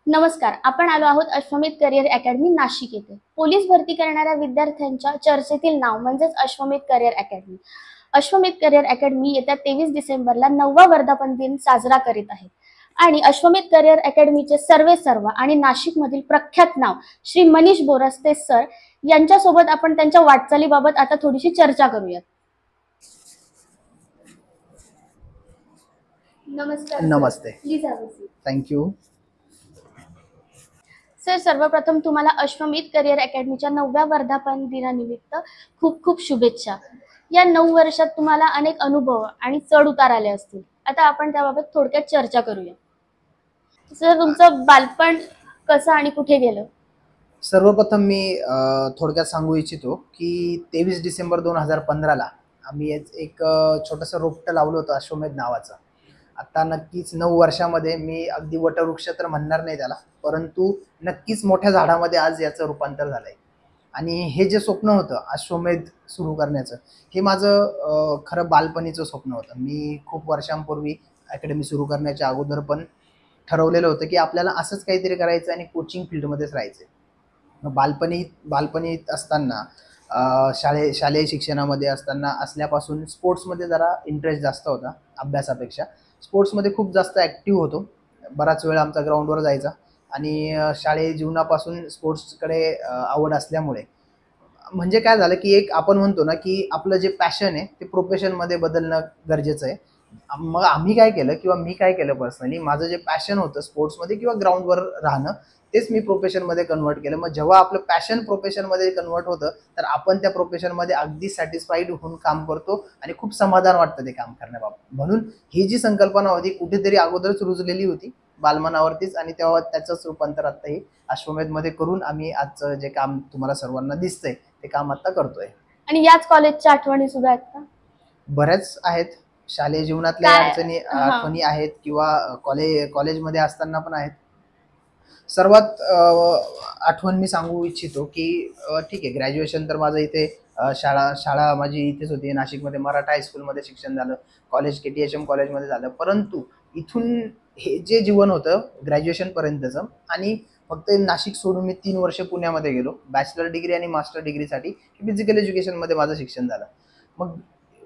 नमस्कार. आपण आलो आहोत अश्वमेध करिअर अकॅडमी नाशिक येथे. पोलीस भरती करणाऱ्या विद्यार्थ्यांच्या चर्चेतील नाव म्हणजेच अश्वमेध करिअर अकॅडमी. अश्वमेध करिअर अकॅडमी येत्या 23 डिसेंबरला 9वा वर्धापन दिन साजरा करीत आहे. आणि अश्वमेध करिअर अकॅडमीचे सर्व आणि नाशिकमधील प्रख्यात नाव श्री मनीष बोरस्ते सर यांच्यासोबत आपण त्यांच्या वाटचालीबाबत आता थोडीशी चर्चा करूयात. नमस्कार. नमस्ते. Please have a seat. Thank you. Sir, सर्वप्रथम तुम्हाला अश्वमेध करिअर अकॅडमीच्या 9व्या वर्धापन दिनानिमित्त खूप खूप शुभेच्छा. या 9 वर्षात तुम्हाला अनेक अनुभव आणि चढ उतार आले असतील. आता आपण त्याबाबत थोडक्यात चर्चा करूया. सर, तुमचं बालपण कसं आणि कुठे गेलं? सर्वप्रथम मी थोडक्यात सांगू इच्छितो की 23 डिसेंबर 2015ला आम्ही एक छोटंसं रोपटं लावलं होतं अश्वमेध नावाचं. आता नक्कीच 9 वर्षामध्ये मी अगदी वटवृक्ष तर म्हणणार नाही त्याला, परंतु नक्कीच मोठ्या झाडामध्ये आज याचं रूपांतर झालंय. आणि हे जे स्वप्न होतं अश्वमेध सुरू करण्याचं, हे माझं खरं बालपणीचं स्वप्न होतं. मी खूप वर्षांपूर्वी अकॅडमी सुरू करण्याच्या अगोदर पण ठरवलेलं होतं की आपल्याला असंच काहीतरी करायचं आणि कोचिंग फील्डमध्येच राहायचं. बालपणी असताना शालेय शिक्षणामध्ये असल्यापासून स्पोर्ट्समध्ये जरा इंटरेस्ट जास्त होता अभ्यासापेक्षा. स्पोर्ट्समध्ये खूप जास्त ॲक्टिव्ह होतो. बराच वेळ आमचा ग्राउंडवर जायचा आणि शालेय जीवनापासून स्पोर्ट्सकडे आवड असल्यामुळे म्हणजे काय झालं की एक आपण म्हणतो ना की आपलं जे पॅशन आहे ते प्रोफेशनमध्ये बदलणं गरजेचं आहे. मग आम्ही काय केलं किंवा मी काय केलं पर्सनली, माझं जे पॅशन होतं स्पोर्ट्समध्ये किंवा ग्राउंडवर राहणं तेच मी प्रोफेशनमध्ये कन्वर्ट केलं. मग जेव्हा आपलं पॅशन प्रोफेशनमध्ये कन्वर्ट होतं तर आपण त्या प्रोफेशनमध्ये अगदी सॅटिस्फाईड होऊन काम करतो आणि खूप समाधान वाटतं ते काम करण्याबाबत. म्हणून ही जी संकल्पना होती कुठेतरी अगोदरच रुजलेली होती बालमनावरतीच, आणि तेव्हा त्याचंच रूपांतर आता हे अश्वमेधमध्ये करून आम्ही आजचं जे काम तुम्हाला सर्वांना दिसतंय ते काम आता करतोय. आणि याच कॉलेजच्या आठवणी सुद्धा आहेत का? बऱ्याच आहेत. शालेय जीवनातल्या आठवणी आहेत किंवा कॉलेजमध्ये असताना पण आहेत. सर्वात आठवण मी सांगू इच्छितो की ठीक आहे, ग्रॅज्युएशन तर माझं इथे शाळा माझी इथेच होती नाशिकमध्ये, मराठा हायस्कूलमध्ये शिक्षण झालं, कॉलेज KTHM कॉलेजमध्ये झालं. परंतु इथून हे जे जीवन होतं ग्रॅज्युएशनपर्यंतचं, आणि फक्त नाशिक सोडून मी 3 वर्ष पुण्यामध्ये गेलो बॅचलर डिग्री आणि मास्टर डिग्रीसाठी. फिजिकल एज्युकेशनमध्ये माझं शिक्षण झालं. मग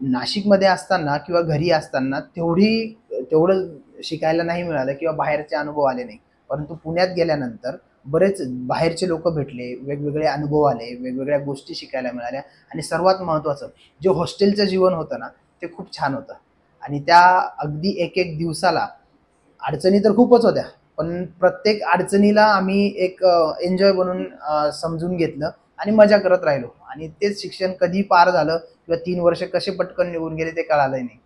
नाशिकमध्ये असताना किंवा घरी असताना तेवढं शिकायला नाही मिळालं किंवा बाहेरचे अनुभव आले नाही. परंतु पुण्यात गेल्यानंतर बरेच बाहेरचे लोक भेटले, वेगवेगळे अनुभव आले, वेगवेगळ्या गोष्टी शिकायला मिळाल्या. आणि सर्वात महत्त्वाचं जे हॉस्टेलचं जीवन होतं ना ते खूप छान होतं. आणि त्या अगदी एक दिवसाला अडचणी तर खूपच होत्या, पण प्रत्येक अडचणीला आम्ही एक एन्जॉय बनून समजून घेतलं आणि मजा करत राहिलो. आणि तेच शिक्षण कधी पार झालं किंवा 3 वर्ष कसे पटकन निघून गेले ते कळालंही नाही.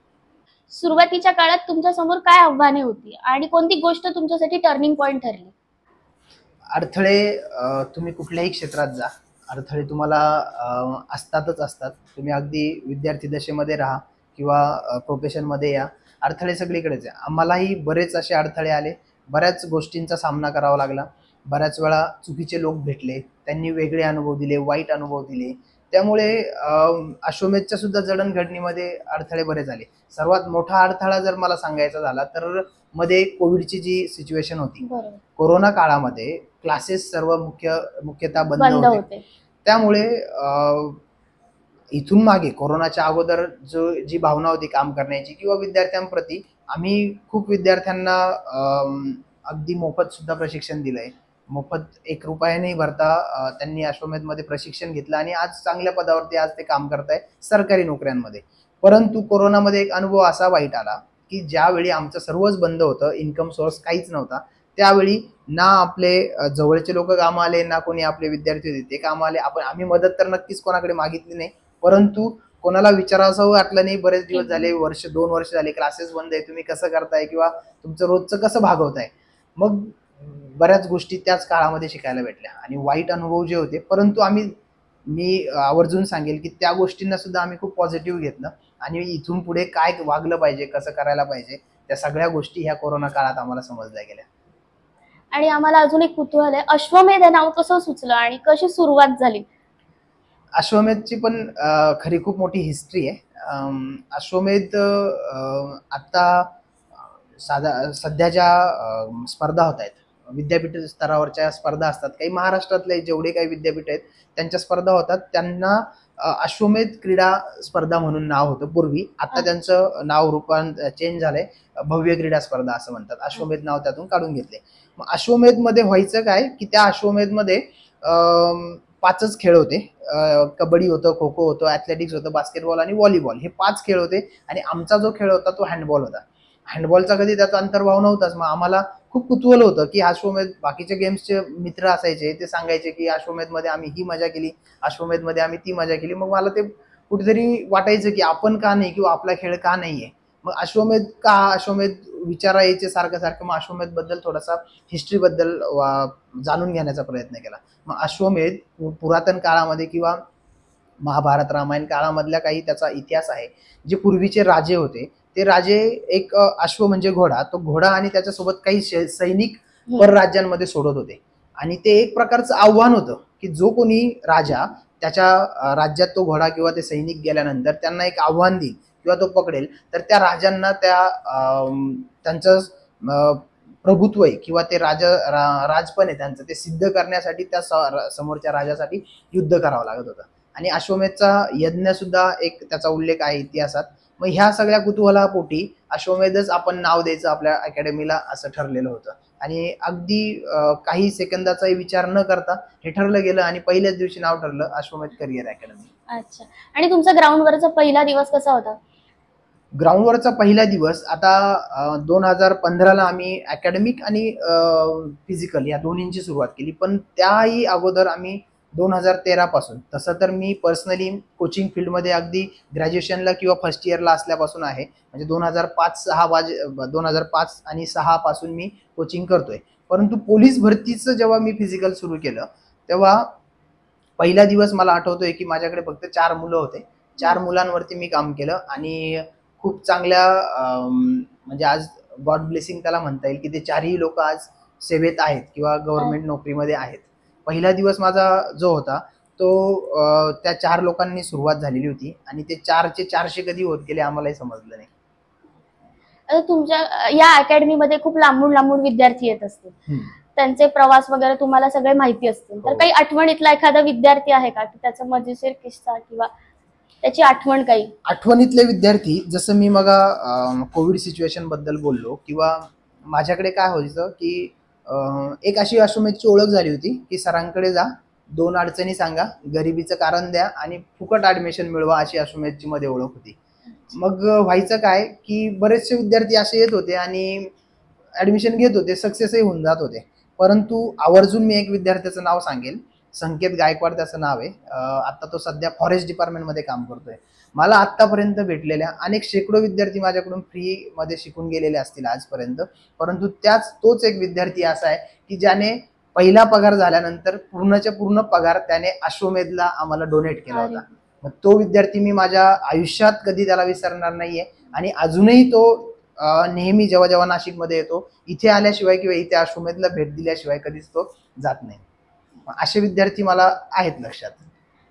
सुरुवातीच्या काळात तुमच्या समोर काय आव्हाने होती आणि कोणती गोष्ट तुमच्यासाठी टर्निंग पॉइंट ठरली? अडथळे तुम्ही कुठल्याही क्षेत्रात जा, अडथळे तुम्हाला असतातच असतात. तुम्ही अगदी विद्यार्थी दशेमध्ये राहा किंवा प्रोफेशनमध्ये या, अडथळे सगळीकडेच आहे. आम्हालाही बरेच असे अडथळे आले, बऱ्याच गोष्टींचा सामना करावा लागला. बऱ्याच वेळा चुकीचे लोक भेटले, त्यांनी वेगळे अनुभव दिले, वाईट अनुभव दिले. त्यामुळे अश्वमेधच्या सुद्धा जडणघडणीमध्ये अडथळे बरेच आले. सर्वात मोठा अडथळा जर मला सांगायचा झाला तर मध्ये कोविडची जी सिच्युएशन होती, कोरोना काळामध्ये क्लासेस सर्व मुख्यतः बंद होते. त्यामुळे इथून मागे कोरोनाच्या अगोदर जी भावना होती काम करण्याची किंवा विद्यार्थ्यांप्रती, आम्ही खूप विद्यार्थ्यांना अगदी मोफत सुद्धा प्रशिक्षण दिलंय. मोफत 1 रुपया नाही भरता त्यांनी अश्वमेधमध्ये प्रशिक्षण घेतलं आणि आज चांगल्या पदावरती आज ते काम करताय सरकारी नोकऱ्यांमध्ये. परंतु कोरोनामध्ये एक अनुभव असा वाईट आला की ज्यावेळी आमचं सर्वच बंद होतं, इन्कम सोर्स काहीच नव्हता, त्यावेळी ना आपले जवळचे लोक काम आले, ना कोणी आपले विद्यार्थी होते ते काम आले. आम्ही मदत तर नक्कीच कोणाकडे मागितली नाही, परंतु कोणाला विचारावंसं वाटलं नाही. बरेच दिवस झाले, 2 वर्ष झाले क्लासेस बंद आहे, तुम्ही कसं करताय किंवा तुमचं रोजचं कसं भागवताय. मग बऱ्याच गोष्टी त्याच काळामध्ये शिकायला भेटल्या आणि वाईट अनुभव जे होते, परंतु मी आवर्जून सांगेल की त्या गोष्टींना सुद्धा आम्ही खूप पॉझिटिव्ह घेतलं आणि इथून पुढे काय वागलं पाहिजे, कसं करायला पाहिजे, त्या सगळ्या गोष्टी ह्या कोरोना काळात आम्हाला समजल्या गेल्या. आणि आम्हाला अजून एक कुतूहल आहे, अश्वमेध हे नाव कसं सुचलं आणि कशी सुरुवात झाली? अश्वमेधची पण खरी खूप मोठी हिस्ट्री आहे. अश्वमेध आता सध्या ज्या स्पर्धा होत आहेत विद्यापीठ स्तरावरच्या स्पर्धा असतात, काही महाराष्ट्रातले जेवढे काही विद्यापीठ आहेत त्यांच्या स्पर्धा होतात, त्यांना अश्वमेध क्रीडा स्पर्धा म्हणून नाव होतं पूर्वी. आता त्यांचं नाव चेंज झालंय, भव्य क्रीडा स्पर्धा असं म्हणतात. अश्वमेध नाव त्यातून काढून घेतले. मग अश्वमेध मध्ये व्हायचं काय की त्या अश्वमेध मध्ये 5च खेळ होते. कबड्डी होतं, खो खो होतं, ऍथलेटिक्स होतं, बास्केटबॉल आणि व्हॉलीबॉल, हे 5 खेळ होते. आणि आमचा जो खेळ होता तो हँडबॉल होता. हँडबॉलचा कधी त्याचा अंतर्भाव नव्हताच. मग आम्हाला खूप कुतूहल होतं की अश्वमेध, बाकीचे गेम्सचे मित्र असायचे ते सांगायचे की अश्वमेध मध्ये आम्ही ही मजा केली, अश्वमेध मध्ये आम्ही ती मजा केली. मग मला ते कुठेतरी वाटायचं की आपण का नाही, किंवा आपला खेळ का नाहीये. मग अश्वमेध का, अश्वमेध विचारा यायचे सारखं सारखं. मग अश्वमेध बद्दल थोडासा हिस्ट्री बद्दल जाणून घेण्याचा प्रयत्न केला. मग अश्वमेध पुरातन काळामध्ये किंवा महाभारत रामायण काळामधल्या काही त्याचा इतिहास आहे. जे पूर्वीचे राजे होते ते राजे, एक अश्व म्हणजे घोडा, तो घोडा आणि त्याच्यासोबत काही सैनिक परराज्यांमध्ये सोडत होते. आणि ते एक प्रकारचं आव्हान होतं की जो कोणी राजा त्याच्या राज्यात तो घोडा किंवा ते सैनिक गेल्यानंतर त्यांना एक आव्हान देईल किंवा तो पकडेल, तर त्या राजांना त्यांचं प्रभुत्व आहे किंवा ते राजपण आहे त्यांचं, ते सिद्ध करण्यासाठी त्या समोरच्या राजासाठी युद्ध करावं लागत होतं. आणि अश्वमेधचा यज्ञ सुद्धा एक त्याचा उल्लेख आहे इतिहासात. मग ह्या सगळ्या कुतूहलापोटी अश्वमेधच आपण नाव द्यायचं आपल्या अकॅडमीला असं ठरलेलं होतं. आणि अगदी काही सेकंदाचाही विचार न करता हे ठरलं गेलं आणि पहिल्याच दिवशी नाव ठरलं अश्वमेध करिअर अकॅडमी. अच्छा. आणि तुमचा ग्राउंडवरचा पहिला दिवस कसा होता? ग्राउंडवरचा पहिला दिवस, आता 2015ला आम्ही अकॅडमिक आणि फिजिकल या दोन्हींची सुरुवात केली. पण त्याही अगोदर आम्ही 2013 पासून, तसं तर मी पर्सनली कोचिंग फील्डमध्ये अगदी ग्रॅज्युएशनला किंवा फर्स्ट इयरला असल्यापासून आहे. म्हणजे 2005 आणि 6 पासून मी कोचिंग करतोय. परंतु पोलीस भरतीचं जेव्हा मी फिजिकल सुरू केलं तेव्हा पहिला दिवस मला आठवतोय की माझ्याकडे फक्त 4 मुलं होते. 4 मुलांवरती मी काम केलं आणि खूप चांगल्या म्हणजे आज गॉड ब्लेसिंग त्याला म्हणता येईल की ते 4ही लोक आज सेवेत आहेत किंवा गव्हर्नमेंट नोकरीमध्ये आहेत. पहिला दिवस माझा जो होता तो त्या 4 लोकांनी सुरुवात झालेली होती आणि ते 4चे 400 कधी होत गेले आम्हालाही समजलं नाही. आता तुमच्या या अकॅडमीमध्ये खूप लांबून विद्यार्थी येत असतील, त्यांचे प्रवास वगैरे तुम्हाला सगळे माहिती असतील, तर काही आठवणीतला एखादा विद्यार्थी आहे का की त्याचा मजेशीर किस्सा किंवा त्याची आठवण काही? आठवणीतले विद्यार्थी, जसं मी मग कोविड सिच्युएशन बद्दल बोललो, किंवा माझ्याकडे काय व्हायचं की एक अशी अश्वमेधची ओळख झाली होती की सरांकडे जा, 2 अडचणी सांगा, गरिबीचं कारण द्या आणि फुकट ऍडमिशन मिळवा, अशी अश्वमेधची मध्ये ओळख होती. मग व्हायचं काय की बरेचसे विद्यार्थी असे येत होते आणि ऍडमिशन घेत होते, सक्सेसही होऊन जात होते. परंतु आवर्जून मी एक विद्यार्थ्याचं नाव सांगेल, संकेत गायकवाड त्याचं नाव आहे. आता तो सध्या फॉरेस्ट डिपार्टमेंटमध्ये काम करतोय. मला आतापर्यंत भेटलेल्या अनेक शेकडो विद्यार्थी माझ्याकडून फ्री मध्ये शिकून गेलेले असतील आजपर्यंत, परंतु तोच एक विद्यार्थी असा आहे की ज्याने पहिला पगार झाल्यानंतर पूर्णच्या पूर्ण पगार त्याने अश्वमेधला आम्हाला डोनेट केला होता. मग तो विद्यार्थी मी माझ्या आयुष्यात कधी त्याला विसरणार नाहीये. आणि अजूनही तो नेहमी जेव्हा जेव्हा नाशिकमध्ये येतो, इथे आल्याशिवाय किंवा इथे अश्वमेधला भेट दिल्याशिवाय कधीच तो जात नाही. असे विद्यार्थी मला आहेत लक्षात.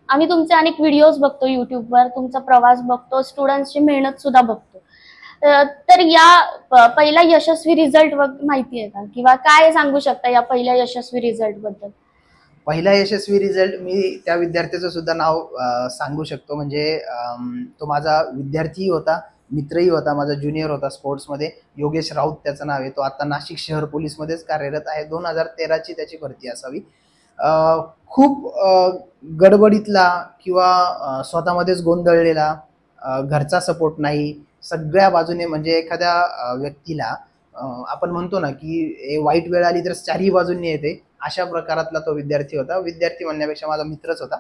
आम्ही तुमचे अनेक व्हिडिओज बघतो युट्यूबवर, तुमचा प्रवास बघतो, स्टुडंट्सची मेहनत सुद्धा बघतो. तर या पहिला यशस्वी रिझल्ट माहिती आहे का, किंवा काय सांगू शकता या पहिल्या यशस्वी रिझल्ट बद्दल? पहिला यशस्वी रिझल्ट मी त्या विद्यार्थ्याचं सुद्धा नाव सांगू शकतो. म्हणजे तो माझा विद्यार्थी होता, मित्रही होता, माझा ज्युनियर होता स्पोर्ट्समध्ये. योगेश राऊत त्याचं नाव आहे. तो आता नाशिक शहर पोलीसमध्येच कार्यरत आहे. 2013ची त्याची भरती असावी. खूप गडबडीतला किंवा स्वतःमध्येच गोंधळलेला, घरचा सपोर्ट नाही, सगळ्या बाजूने, म्हणजे एखाद्या व्यक्तीला आपण म्हणतो ना की वाईट वेळ आली तर 4ही बाजूंनी येते, अशा प्रकारातला तो विद्यार्थी होता. विद्यार्थी म्हणण्यापेक्षा माझा मित्रच होता.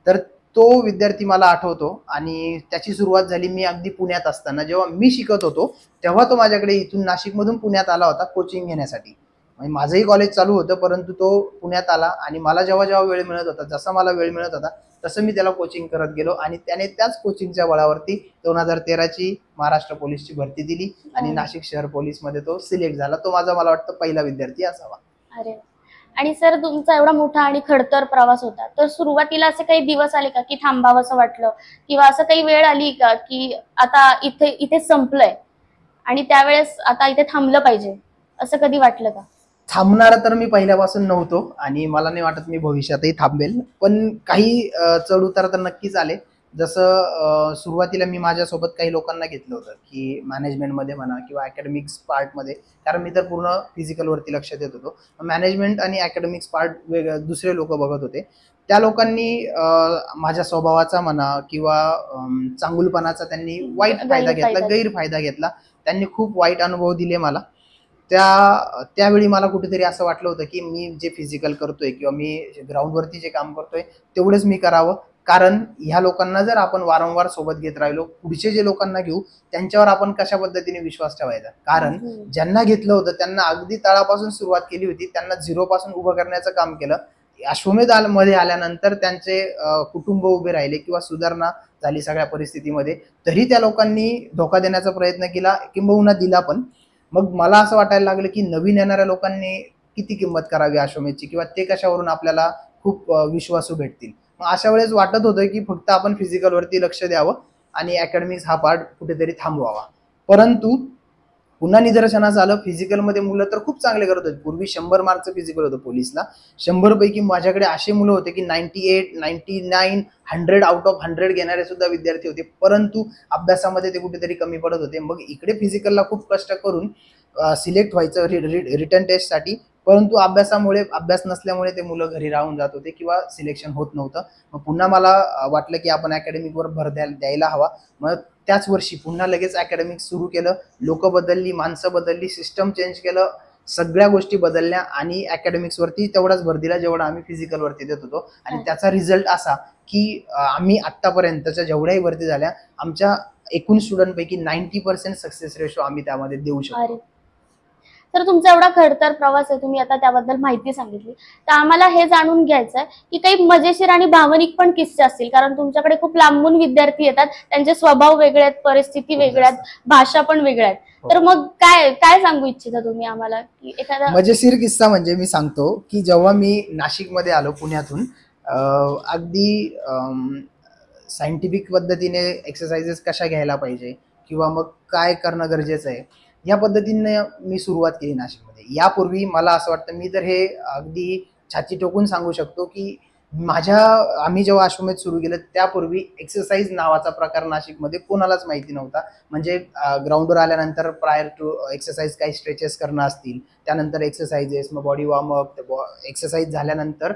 तर तो विद्यार्थी मला आठवतो आणि त्याची सुरुवात झाली मी अगदी पुण्यात असताना. जेव्हा मी शिकत होतो तेव्हा तो माझ्याकडे इथून नाशिकमधून पुण्यात आला होता कोचिंग घेण्यासाठी. म्हणजे माझंही कॉलेज चालू होतं, परंतु तो पुण्यात आला आणि मला जेव्हा जेव्हा वेळ मिळत होता, जसा मला वेळ मिळत होता तसं मी त्याला कोचिंग करत गेलो आणि त्याने त्याच कोचिंगच्या बळावरती 2013ची महाराष्ट्र पोलीसची भरती दिली आणि नाशिक शहर पोलीसमध्ये तो सिलेक्ट झाला. तो मला वाटतं पहिला विद्यार्थी असावा. अरे, आणि सर तुमचा एवढा मोठा आणि खडतर प्रवास होता, तर सुरुवातीला असे काही दिवस आले का की थांबावं असं वाटलं, किंवा असं काही वेळ आली का की आता इथे संपलंय आणि त्यावेळेस आता इथे थांबलं पाहिजे, असं कधी वाटलं का? थांबणार तर मी पहिल्यापासून नव्हतो आणि मला नाही वाटत मी भविष्यातही थांबेल, पण काही चढ उतार तर नक्कीच आले. जसं सुरुवातीला मी माझ्यासोबत काही लोकांना घेतलं होतं की मॅनेजमेंटमध्ये म्हणा किंवा अकॅडमिक्स पार्टमध्ये, कारण मी तर पूर्ण फिजिकलवरती लक्ष देत होतो. मॅनेजमेंट आणि अकॅडमिक्स पार्ट दुसरे लोक बघत होते. त्या लोकांनी माझ्या स्वभावाचा म्हणा किंवा चांगुलपणाचा त्यांनी वाईट फायदा घेतला, गैरफायदा घेतला. त्यांनी खूप वाईट अनुभव दिले मला. त्यावेळी मला कुठेतरी असं वाटलं होतं की मी जे फिजिकल करतोय किंवा मी ग्राउंडवरती जे काम करतोय तेवढंच मी करावं, कारण ह्या लोकांना जर आपण वारंवार सोबत घेत राहिलो, पुढचे जे लोकांना घेऊ त्यांच्यावर आपण कशा पद्धतीने विश्वास ठेवायचा. कारण ज्यांना घेतलं होतं त्यांना अगदी तळापासून सुरुवात केली होती, त्यांना झिरो पासून उभं करण्याचं काम केलं. अश्वमेध मध्ये आल्यानंतर त्यांचे कुटुंब उभे राहिले किंवा सुधारणा झाली सगळ्या परिस्थितीमध्ये, तरी त्या लोकांनी धोका देण्याचा प्रयत्न केला, किंबहुना दिला पण. मग मला असं वाटायला लागलं की नवीन येणाऱ्या लोकांनी किती किंमत करावी अश्वमेधची, किंवा ते कशावरून आपल्याला खूप विश्वासू भेटतील. मग अशा वेळेस वाटत होतं की फक्त आपण फिजिकलवरती लक्ष द्यावं आणि अकॅडमिक्स हा पार्ट कुठेतरी थांबवावा. परंतु पुन्हा निदर्शनास आलं, फिजिकलमध्ये मुलं तर खूप चांगले करत होते. पूर्वी 100 मार्कचं फिजिकल होतं पोलीसला. 100 पैकी माझ्याकडे असे मुलं होते की 98, 99, 100 आउट ऑफ 100 घेणारे सुद्धा विद्यार्थी होते, परंतु अभ्यासामध्ये ते कुठेतरी कमी पडत होते. मग इकडे फिजिकलला खूप कष्ट करून सिलेक्ट व्हायचं रिटर्न टेस्टसाठी, परंतु अभ्यास नसल्यामुळे ते मुलं घरी राहून जात होते किंवा सिलेक्शन होत नव्हतं. मग पुन्हा मला वाटलं की आपण अकॅडमिकवर भर द्यायला हवा. मग त्याच वर्षी पुन्हा लगेच अकॅडमिक सुरू केलं. लोक बदलली, माणसं बदलली, सिस्टम चेंज केलं, सगळ्या गोष्टी बदलल्या आणि अकॅडमिक्सवरती तेवढाच भर दिला जेवढा आम्ही फिजिकलवरती देत होतो. आणि त्याचा रिझल्ट असा की आम्ही आत्तापर्यंतच्या जेवढ्याही भरती झाल्या, आमच्या एकूण स्टुडंटपैकी 90% सक्सेस रेशो आम्ही त्यामध्ये देऊ शकतो. तर तुमचा एवढा खडतर प्रवास आहे, तुम्ही आता त्याबद्दल माहिती सांगितली, तर आम्हाला हे जाणून घ्यायचं आहे की काही मजेशीर आणि भावनिक पण किस्से असतील, कारण तुमच्याकडे खूप लांबून विद्यार्थी येतात, त्यांचे स्वभाव वेगळे आहेत, परिस्थिती वेगळ्या आहेत, भाषा पण वेगळ्या आहेत. तर मग काय काय सांगू इच्छिता तुम्ही आम्हाला की एखादा मजेशीर किस्सा? म्हणजे मी सांगतो की जेव्हा मी नाशिकमध्ये आलो पुण्यातून, अगदी सायंटिफिक पद्धतीने एक्सरसाइजेस कशा घ्यायला पाहिजे किंवा मग काय करणं गरजेचं आहे या पद्धतीने मी सुरुवात केली नाशिकमध्ये. यापूर्वी मला असं वाटतं, मी तर हे अगदी छाती टोकून सांगू शकतो की आम्ही जेव्हा अश्वमेध सुरू केलं त्यापूर्वी एक्सरसाइज नावाचा प्रकार नाशिकमध्ये कोणालाच माहिती नव्हता. म्हणजे ग्राउंडवर आल्यानंतर प्रायर टू एक्सरसाइज काही स्ट्रेचेस करणं असतील, त्यानंतर एक्सरसाइजेस, मग बॉडी वॉर्मअप, एक्सरसाइज झाल्यानंतर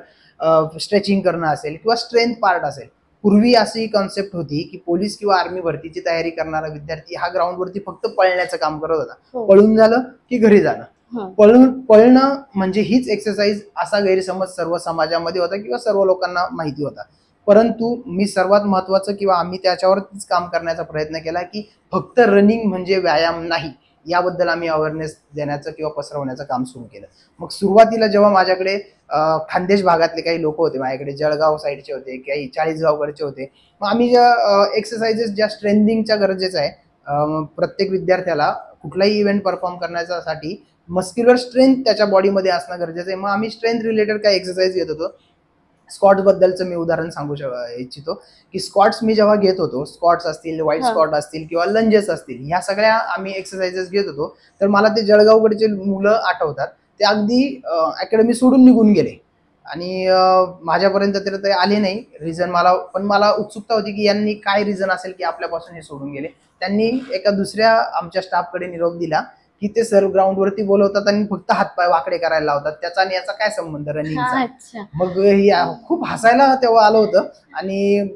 स्ट्रेचिंग करणं असेल किंवा स्ट्रेंथ पार्ट असेल. पूर्वी अशी कॉन्सेप्ट होती की पोलीस किंवा आर्मी भरतीची तयारी करणारा विद्यार्थी हा ग्राउंडवरती फक्त पळण्याचं काम करत होता. पळून झालं की घरी जाणं, पळणं म्हणजे हीच एक्सरसाइज असा गैरसमज सर्व समाजामध्ये होता किंवा सर्व लोकांना माहिती होता. परंतु मी सर्वात महत्वाचं किंवा आम्ही त्याच्यावरतीच काम करण्याचा प्रयत्न केला की फक्त रनिंग म्हणजे व्यायाम नाही, याबद्दल आम्ही अवेअरनेस देण्याचं किंवा पसरवण्याचं काम सुरू केलं. मग सुरुवातीला जेव्हा माझ्याकडे खानदेश भागातले काही लोक होते, माझ्याकडे जळगाव साईडचे होते, काही चाळीसगावकडचे होते, मग आम्ही ज्या एक्सरसाइजेस ज्या स्ट्रेंथिंगच्या गरजेचं आहे, प्रत्येक विद्यार्थ्याला कुठलाही इव्हेंट परफॉर्म करण्यासाठी मस्क्युलर स्ट्रेंथ त्याच्या बॉडीमध्ये असणं गरजेचं आहे. मग आम्ही स्ट्रेंथ रिलेटेड काही एक्सरसाइज घेत होतो. स्क्वॉट्स बद्दलचं मी उदाहरण सांगू इच्छितो की स्क्वॉट्स मी जेव्हा घेत होतो, स्क्वॉट्स असतील, व्हाईट स्क्वॉट असतील किंवा लंजेस असतील, ह्या सगळ्या आम्ही एक्सरसाइजेस घेत होतो. तर मला ते जळगावकडचे मुलं आठवतात, ते अगदी अकॅडमी सोडून निघून गेले आणि माझ्यापर्यंत तर ते आले नाही. रिझन मला उत्सुकता होती की यांनी काय रिझन असेल की आपल्यापासून हे सोडून गेले. त्यांनी एका दुसऱ्या आमच्या स्टाफकडे निरोप दिला की ते सर ग्राउंडवरती बोलवतात आणि फक्त हातपाय वाकडे करायला लावतात, त्याचा आणि याचा काय संबंध रनिंगचा. मग खूप हसायला तेव्हा आलं होतं. आणि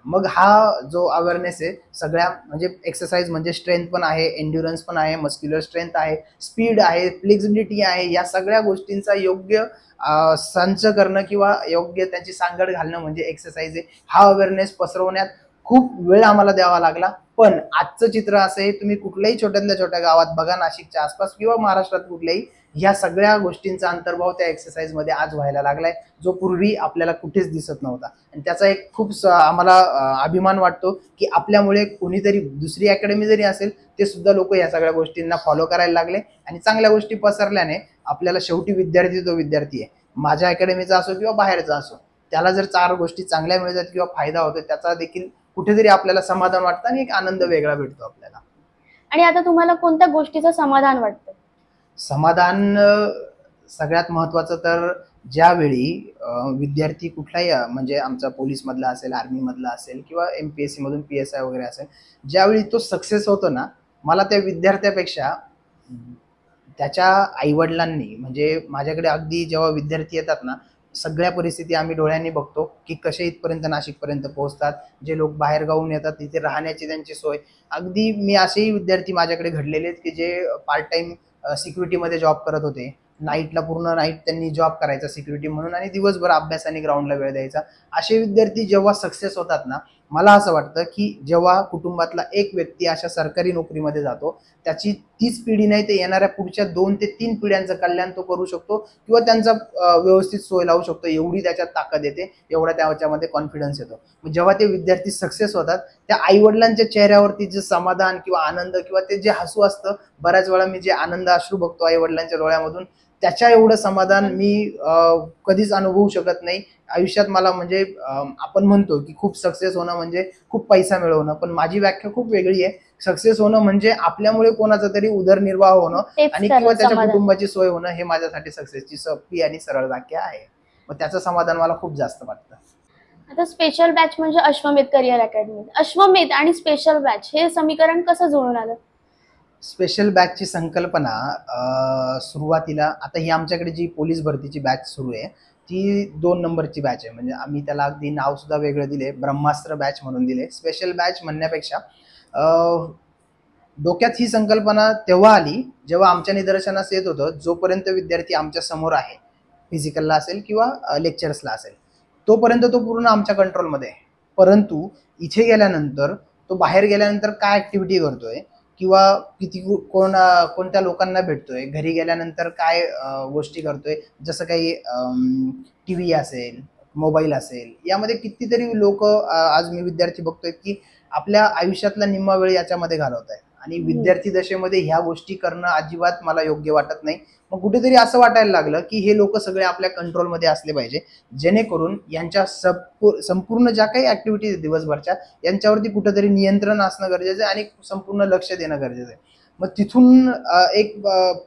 मग हा जो अवेअरनेस आहे सगळ्या, म्हणजे एक्सरसाइज म्हणजे स्ट्रेंथ पण आहे, एन्ड्युरन्स पण आहे, मस्क्युलर स्ट्रेंथ आहे, स्पीड आहे, फ्लेक्झिबिलिटी आहे, या सगळ्या गोष्टींचा योग्य संच करणं किंवा योग्य त्यांची सांगड घालणं म्हणजे एक्सरसाइज आहे. हा अवेअरनेस पसरवण्यात खूप वेळ आम्हाला द्यावा लागला. पण आजचं चित्र असं आहे, तुम्ही कुठल्याही छोट्यातल्या छोट्या गावात बघा, नाशिकच्या आसपास किंवा महाराष्ट्रात कुठल्याही, ह्या सगळ्या गोष्टींचा अंतर्भाव त्या एक्सरसाइज मध्ये आज व्हायला लागलाय, जो पूर्वी आपल्याला कुठेच दिसत नव्हता. आणि त्याचा एक खूप आम्हाला अभिमान वाटतो की आपल्यामुळे कोणीतरी, दुसरी अकॅडमी जरी असेल, ते सुद्धा लोक या सगळ्या गोष्टींना फॉलो करायला लागले. आणि चांगल्या गोष्टी पसरल्याने आपल्याला शेवटी विद्यार्थी तो विद्यार्थी आहे, माझ्या अकॅडमीचा असो किंवा बाहेरचा असो, त्याला जर 4 गोष्टी चांगल्या मिळतात किंवा फायदा होतो, त्याचा देखील कुठेतरी आपल्याला समाधान वाटतं आणि एक आनंद वेगळा भेटतो आपल्याला. आणि आता तुम्हाला कोणत्या गोष्टीचं समाधान वाटतं? समाधान सगळ्यात महत्त्वाचं तर ज्यावेळी विद्यार्थी कुठलाही म्हणजे आमचा पोलीसमधला असेल, आर्मीमधला असेल किंवा MPSC मधून PSI वगैरे असेल, ज्यावेळी तो सक्सेस होतो ना, मला त्या विद्यार्थ्यापेक्षा त्याच्या आईवडिलांनी, म्हणजे माझ्याकडे अगदी जेव्हा विद्यार्थी येतात ना, सगळ्या परिस्थिती आम्ही डोळ्यांनी बघतो की कसे इथपर्यंत नाशिकपर्यंत पोहोचतात. जे लोक बाहेर गावून येतात तिथे राहण्याची त्यांची सोय, अगदी मी असेही विद्यार्थी माझ्याकडे घडलेले आहेत की जे पार्ट टाइम सिक्युरिटीमध्ये जॉब करत होते. नाईटला पूर्ण नाईट त्यांनी जॉब करायचा सिक्युरिटी म्हणून आणि दिवसभर अभ्यास आणि ग्राउंडला वेळ द्यायचा. असे विद्यार्थी जेव्हा सक्सेस होतात ना, मला असं वाटतं की जेव्हा कुटुंबातला एक व्यक्ती अशा सरकारी नोकरीमध्ये जातो, त्याची तीच पिढी नाही तर येणाऱ्या पुढच्या 2 ते 3 पिढ्यांचं कल्याण तो करू शकतो किंवा त्यांचा व्यवस्थित सोय लावू शकतो. एवढी त्याच्यात ताकद येते, एवढा त्याच्यामध्ये कॉन्फिडन्स येतो. जेव्हा ते विद्यार्थी सक्सेस होतात, त्या आईवडिलांच्या चेहऱ्यावरती जे समाधान किंवा आनंद किंवा ते जे हसू असतं, बऱ्याच वेळा मी जे आनंद अश्रू बघतो आईवडिलांच्या डोळ्यामधून, त्याच्या एवढं समाधान मी कधीच अनुभवू शकत नाही आयुष्यात. मला म्हणजे आपण म्हणतो की खूप सक्सेस होणं म्हणजे खूप पैसा मिळवणं, पण माझी व्याख्या खूप वेगळी आहे. सक्सेस होणं म्हणजे आपल्यामुळे कोणाचा तरी उदरनिर्वाह होणं आणि किंवा त्याच्या कुटुंबाची सोय होणं, हे माझ्यासाठी सक्सेसची सोपी आणि सरळ व्याख्या आहे. मग त्याचं समाधान मला खूप जास्त वाटतं. आता स्पेशल बॅच म्हणजे अश्वमेध करिअर अकॅडमी. अश्वमेध आणि स्पेशल बॅच हे समीकरण कसं जुळून आलं? स्पेशल बॅचची संकल्पना सुरुवातीला, आता ही आमच्याकडे जी पोलीस भरतीची बॅच सुरू आहे ती 2 नंबरची बॅच आहे. म्हणजे आम्ही त्याला अगदी नाव सुद्धा वेगळं दिले, ब्रह्मास्त्र बॅच म्हणून दिले. स्पेशल बॅच म्हणण्यापेक्षा डोक्यात ही संकल्पना तेव्हा आली जेव्हा आमच्या निदर्शनास येत होतं, जोपर्यंत विद्यार्थी आमच्या समोर आहे, फिजिकलला असेल किंवा लेक्चर्सला असेल, तोपर्यंत तो पूर्ण आमच्या कंट्रोलमध्ये आहे. परंतु इथे गेल्यानंतर, तो बाहेर गेल्यानंतर काय ॲक्टिव्हिटी करतोय किंवा किती कोणत्या लोकांना भेटतोय, घरी गेल्यानंतर काय गोष्टी करतोय, जसं काही TV असेल, मोबाईल असेल, यामध्ये कितीतरी लोक आज मी विद्यार्थी बघतोय की आपल्या आयुष्यातला निम्मा वेळ याच्यामध्ये घालवत आहेत. आणि विद्यार्थी दशेमध्ये ह्या गोष्टी करणं अजिबात मला योग्य वाटत नाही. मग कुठेतरी असं वाटायला लागलं की हे लोक सगळे आपल्या कंट्रोलमध्ये असले पाहिजे, जेणेकरून यांच्या संपूर्ण ज्या काही ऍक्टिव्हिटीज दिवसभरच्या, यांच्यावरती कुठेतरी नियंत्रण असणं गरजेचं आहे आणि संपूर्ण लक्ष देणं गरजेचं आहे. मग तिथून एक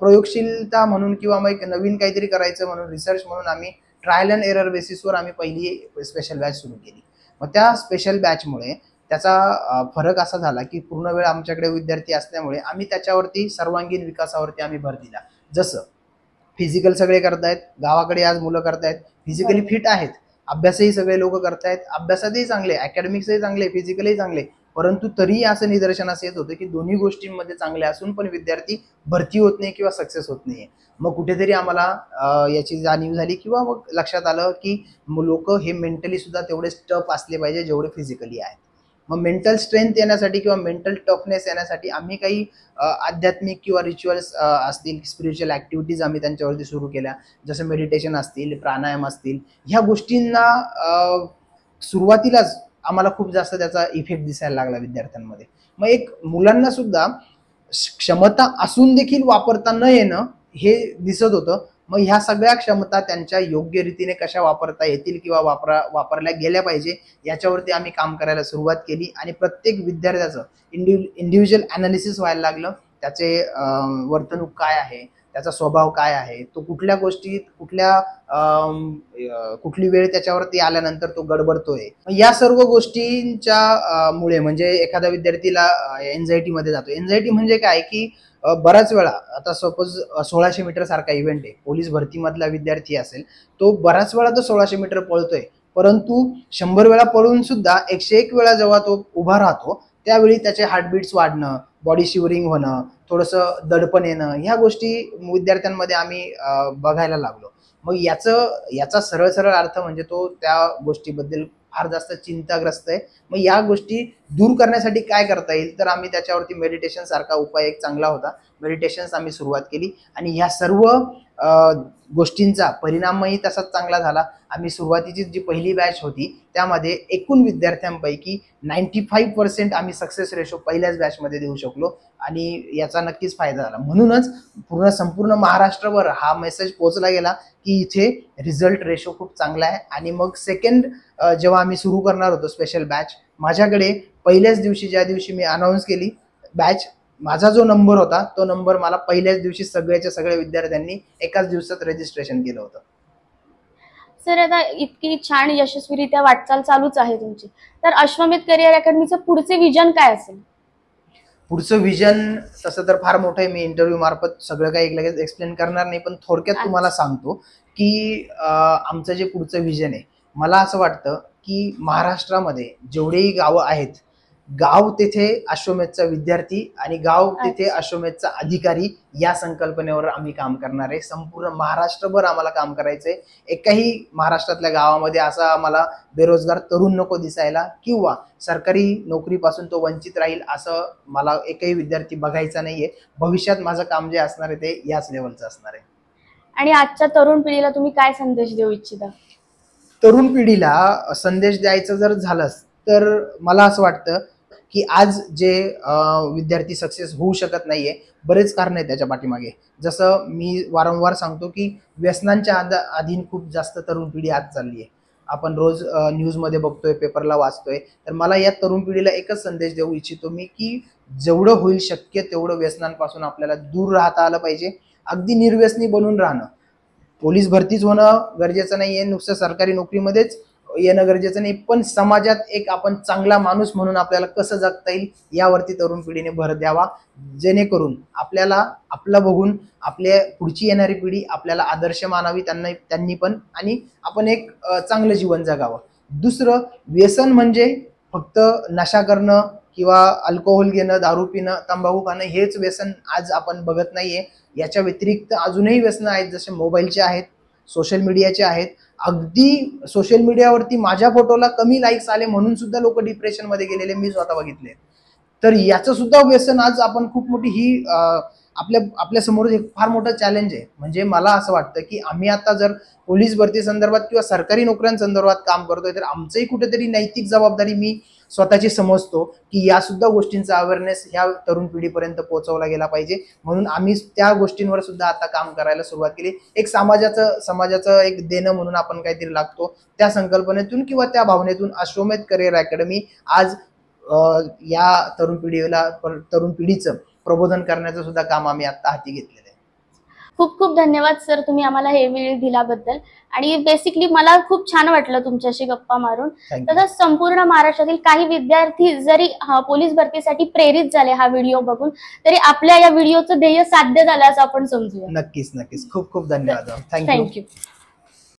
प्रयोगशीलता म्हणून किंवा मग एक नवीन काहीतरी करायचं म्हणून, रिसर्च म्हणून आम्ही ट्रायल अँड एरर बेसिसवर आम्ही पहिली स्पेशल बॅच सुरू केली. मग त्या स्पेशल बॅचमुळे त्याचा फरक असा झाला की पूर्ण वेळ आमच्याकडे विद्यार्थी असल्यामुळे आम्ही त्याच्यावरती सर्वांगीण विकासावरती आम्ही भर दिला. जसं फिजिकल सगळे करतायत, गावाकडे आज मुलं करतायत, फिजिकली फिट आहेत, अभ्यासही सगळे लोक करतायत, अभ्यासातही चांगले, अकॅडमिक्सही चांगले, फिजिकलही चांगले, परंतु तरी असं निदर्शनास येत होतं की दोन्ही गोष्टींमध्ये चांगले असून पण विद्यार्थी भरती होत नाही किंवा सक्सेस होत नाहीये. मग कुठेतरी आम्हाला याची जाणीव झाली किंवा मग लक्षात आलं की लोक हे मेंटली सुद्धा तेवढेच टफ असले पाहिजे जेवढे फिजिकली आहेत. मग मेंटल स्ट्रेंथ येण्यासाठी किंवा मेंटल टफनेस येण्यासाठी आम्ही काही आध्यात्मिक किंवा रिच्युअल्स असतील, स्पिरिच्युअल ॲक्टिव्हिटीज आम्ही त्यांच्यावरती सुरू केल्या, जसं मेडिटेशन असतील, प्राणायाम असतील. ह्या गोष्टींना सुरुवातीलाच आम्हाला खूप जास्त त्याचा इफेक्ट दिसायला लागला विद्यार्थ्यांमध्ये. मग एक मुलांना सुद्धा क्षमता असून देखील वापरता न येणं हे दिसत होतं. मग ह्या सगळ्या क्षमता त्यांच्या योग्य रीतीने कशा वापरता येतील किंवा वापरल्या गेल्या पाहिजे याच्यावरती आम्ही काम करायला सुरुवात केली. आणि प्रत्येक विद्यार्थ्याचं इंडिव्हिज्युअल ॲनालिसिस व्हायला लागलं. त्याचे वर्तणूक काय आहे, त्याचा स्वभाव काय आहे, तो कुठल्या गोष्टीत कुठली वेळ त्याच्यावरती आल्यानंतर तो गडबडतोय. या सर्व गोष्टींच्या मुळे म्हणजे एखाद्या विद्यार्थीला एन्झायटीमध्ये जातो. एन्झायटी म्हणजे काय की बऱ्याच वेळा, आता सपोज 1600 मीटर सारखा इव्हेंट आहे, पोलीस भरतीमधला विद्यार्थी असेल, तो बऱ्याच वेळा तो 1600 मीटर पळतोय, परंतु 100 वेळा पळून सुद्धा 101 वेळा जेव्हा तो उभा राहतो त्यावेळी त्याचे हार्टबीट्स वाढणं, बॉडी शिवरिंग होणं, थोडंसं दडपण येणं, ह्या गोष्टी विद्यार्थ्यांमध्ये आम्ही बघायला लागलो. मग याचा सरळ सरळ अर्थ म्हणजे तो त्या गोष्टीबद्दल फार जास्त चिंताग्रस्त आहे. मग या गोष्टी दूर करण्यासाठी काय करता येईल, तर आम्ही त्याच्यावरती मेडिटेशन सारखा उपाय एक चांगला होता, मेडिटेशन्स आम्ही सुरुवात केली आणि ह्या सर्व गोष्टींचा परिणामही तसाच चांगला झाला. आम्ही सुरुवातीची जी पहिली बॅच होती त्यामध्ये एकूण विद्यार्थ्यांपैकी 95% आम्ही सक्सेस रेशो पहिल्याच बॅचमध्ये देऊ शकलो आणि याचा नक्कीच फायदा झाला. म्हणूनच संपूर्ण महाराष्ट्रभर हा मेसेज पोहोचला गेला की इथे रिझल्ट रेशो खूप चांगला आहे. आणि मग सेकंड जेव्हा आम्ही सुरू करणार होतो स्पेशल बॅच, माझ्याकडे पहिल्याच दिवशी, ज्या दिवशी मी अनाऊन्स केली बॅच, माझा जो नंबर होता तो नंबर मला पहिल्याच दिवशी सगळ्याच्या सगळ्या विद्यार्थ्यांनी एकाच दिवसात रजिस्ट्रेशन केलं होतं. सर आता इतकी छान यशस्वीरित्या वाटचाल चालूच आहे तुमची, तर अश्वमेध करिअर अकॅडमीचं पुढचे विजन काय असेल? पुढचं विजन तसं तर फार मोठं आहे, मी इंटरव्ह्यू मार्फत सगळं काही लगेच एक्सप्लेन करणार नाही, पण थोडक्यात तुम्हाला सांगतो की आमचं जे पुढचं विजन आहे, मला असं वाटतं की महाराष्ट्रामध्ये जेवढेही गावं आहेत, गाव तेथे अश्वमेधचा विद्यार्थी आणि गाव तिथे अश्वमेधचा अधिकारी या संकल्पनेवर आम्ही काम करणार आहे. संपूर्ण महाराष्ट्रभर आम्हाला काम करायचंय. एकाही महाराष्ट्रातल्या गावामध्ये असा आम्हाला बेरोजगार तरुण नको दिसायला किंवा सरकारी नोकरीपासून तो वंचित राहील असं मला एकही विद्यार्थी बघायचा नाहीये. भविष्यात माझं काम जे असणार आहे ते याच लेवलचं असणार आहे. आणि आजच्या तरुण पिढीला तुम्ही काय संदेश देऊ इच्छिता? तरुण पिढीला संदेश द्यायचं जर झालंच तर मला असं वाटतं की आज जे विद्यार्थी सक्सेस होऊ शकत नाहीये, बरेच कारण आहेत त्याच्या पाठीमागे. जसं मी वारंवार सांगतो की व्यसनांच्या अधीन खूप जास्त तरुण पिढी आज चालली आहे. आपण रोज न्यूजमध्ये बघतोय, पेपरला वाचतोय. तर मला या तरुण पिढीला एकच संदेश देऊ इच्छितो मी की जेवढं होईल शक्य तेवढं व्यसनांपासून आपल्याला दूर राहता आलं पाहिजे. अगदी निर्व्यसनी बनून राहणं. पोलीस भरतीच होणं गरजेचं नाहीये, नुसतं सरकारी नोकरीमध्येच येणं गरजेचं नाही, पण समाजात एक आपण चांगला माणूस म्हणून आपल्याला कसं जगता येईल यावरती तरुण पिढीने भर द्यावा, जेणेकरून आपल्याला आपलं बघून आपल्या पुढची येणारी पिढी आपल्याला आदर्श मानावी त्यांनी पण, आणि आपण एक चांगलं जीवन जगावं. दुसरं, व्यसन म्हणजे फक्त नशा करणं किंवा अल्कोहोल घेणं, दारू पिणं, तंबाखू खाणं हेच व्यसन आज आपण बघत नाहीये. याच्या व्यतिरिक्त अजूनही व्यसनं आहेत, जसे मोबाईलचे आहेत, सोशल मीडियाचे आहेत. अगदी सोशल मीडियावरती माझ्या फोटोला कमी लाईक्स आले म्हणून सुद्धा लोक डिप्रेशन मध्ये गेलेले मी स्वतः बघितले. तर याचं सुद्धा व्यसन आज आपण खूप मोठी ही आपल्या समोर एक फार मोठं चॅलेंज आहे. म्हणजे मला असं वाटतं की आम्ही आता जर पोलीस भरती संदर्भात किंवा सरकारी नोकऱ्यांसंदर्भात काम करतोय तर आमचंही कुठेतरी नैतिक जबाबदारी मी स्वतःची समजतो की या सुद्धा गोष्टींचा अवेअरनेस ह्या तरुण पिढीपर्यंत पोहोचवला गेला पाहिजे. म्हणून आम्ही त्या गोष्टींवर सुद्धा आता काम करायला सुरुवात केली. एक समाजाचं एक देणं म्हणून आपण काहीतरी लागतो, त्या संकल्पनेतून किंवा त्या भावनेतून अश्वमेध करिअर अकॅडमी आज या तरुण पिढीचं प्रबोधन करण्याचं सुद्धा काम आम्ही आता हाती घेतलेलं आहे. खूप खूप धन्यवाद सर, तुम्ही आम्हाला हे वेळ दिल्याबद्दल. आणि बेसिकली मला खूप छान वाटलं तुमच्याशी गप्पा मारून. तसंच संपूर्ण महाराष्ट्रातील काही विद्यार्थी जरी पोलीस भरतीसाठी प्रेरित झाले हा व्हिडिओ बघून, तरी आपल्या या व्हिडिओचं ध्येय साध्य झालं असं आपण समजूया. नक्कीच. खूप खूप धन्यवाद. थँक्यू.